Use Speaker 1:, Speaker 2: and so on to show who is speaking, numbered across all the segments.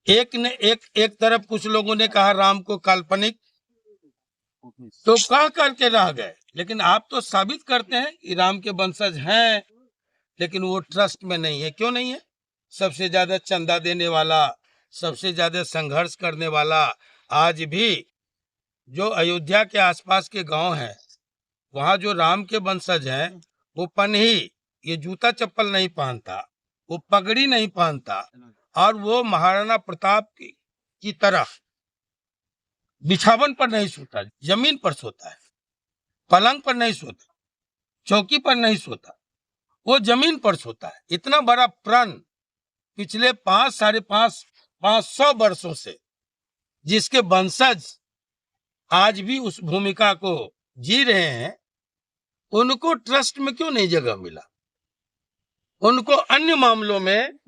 Speaker 1: एक तरफ कुछ लोगों ने कहा राम को काल्पनिक, तो कह करके रह गए, लेकिन आप तो साबित करते हैं कि राम के वंशज हैं, लेकिन वो ट्रस्ट में नहीं है। क्यों नहीं है? सबसे ज्यादा चंदा देने वाला, सबसे ज्यादा संघर्ष करने वाला, आज भी जो अयोध्या के आसपास के गांव हैं, वहां जो राम के वंशज हैं, वो पन्ही, ये जूता चप्पल नहीं पहनता, वो पगड़ी नहीं पहनता, और वो महाराणा प्रताप की तरह बिछावन पर नहीं सोता, जमीन पर सोता है, पलंग पर नहीं सोता, चौकी पर नहीं सोता, वो जमीन पर सोता है। इतना बड़ा प्रण पिछले 500 वर्षों से जिसके वंशज आज भी उस भूमिका को जी रहे हैं, उनको ट्रस्ट में क्यों नहीं जगह मिला? उनको अन्य मामलों में,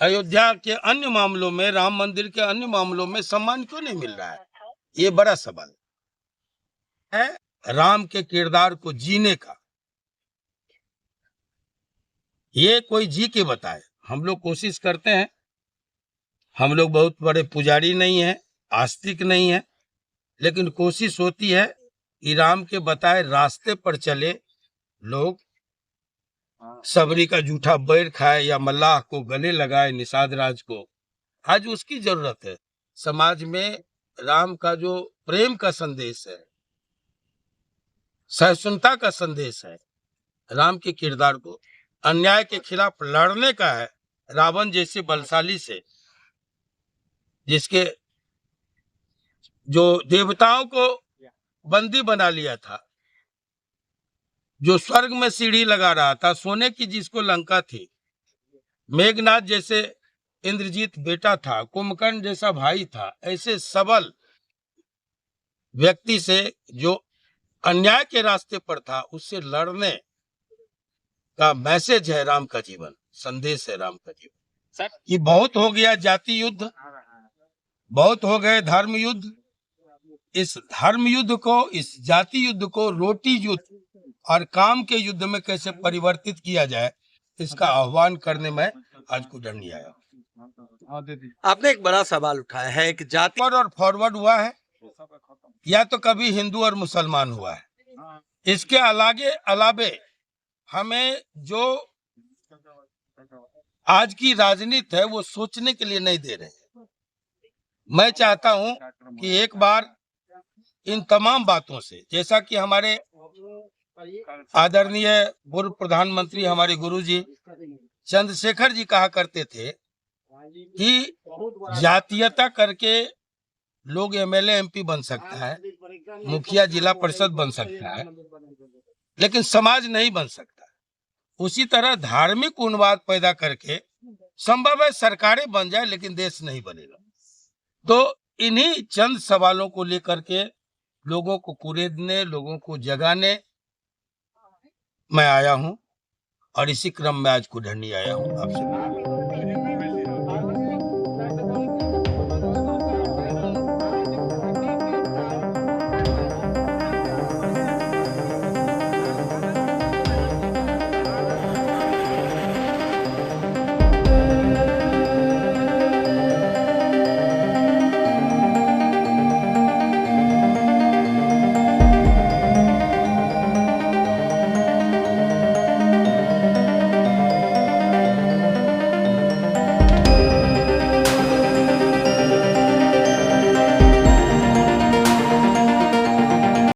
Speaker 1: अयोध्या के अन्य मामलों में, राम मंदिर के अन्य मामलों में सम्मान क्यों नहीं मिल रहा है? ये बड़ा सवाल है राम के किरदार को जीने का। ये कोई जी के बताए। हम लोग कोशिश करते हैं, हम लोग बहुत बड़े पुजारी नहीं हैं, आस्तिक नहीं हैं, लेकिन कोशिश होती है कि राम के बताए रास्ते पर चले लोग, सबरी का जूठा बैर खाए या मल्लाह को गले लगाए, निषाद राज को। आज उसकी जरूरत है। समाज में राम का जो प्रेम का संदेश है, सहिष्णुता का संदेश है, राम के किरदार को अन्याय के खिलाफ लड़ने का है। रावण जैसे बलशाली से, जिसके जो देवताओं को बंदी बना लिया था, जो स्वर्ग में सीढ़ी लगा रहा था, सोने की जिसको लंका थी, मेघनाथ जैसे इंद्रजीत बेटा था, कुंभकर्ण जैसा भाई था, ऐसे सबल व्यक्ति से जो अन्याय के रास्ते पर था, उससे लड़ने का मैसेज है राम का जीवन, संदेश है राम का जीवन। सर, ये बहुत हो गया जाति युद्ध, बहुत हो गए धर्म युद्ध। इस धर्म युद्ध को, इस जाति युद्ध को रोटी युद्ध और काम के युद्ध में कैसे परिवर्तित किया जाए, इसका आह्वान करने में आज कुडरनी आया।
Speaker 2: आपने एक बड़ा सवाल उठाया है कि जाति
Speaker 1: और फॉरवर्ड हुआ है, या तो कभी हिंदू और मुसलमान हुआ है। इसके अलावे हमें जो आज की राजनीति है वो सोचने के लिए नहीं दे रहे। मैं चाहता हूं कि एक बार इन तमाम बातों से, जैसा कि हमारे आदरणीय पूर्व प्रधानमंत्री हमारे गुरुजी चंद्रशेखर जी कहा करते थे कि जातीयता करके लोग एमएलए एमपी बन सकता है, मुखिया जिला परिषद बन सकता है, लेकिन समाज नहीं बन सकता। उसी तरह धार्मिक उन्माद पैदा करके संभव है सरकारें बन जाए, लेकिन देश नहीं बनेगा। तो इन्हीं चंद सवालों को लेकर के लोगों को कुरेदने, लोगों को जगाने मैं आया हूं, और इसी क्रम में आज कुडरनी आया हूं आपसे।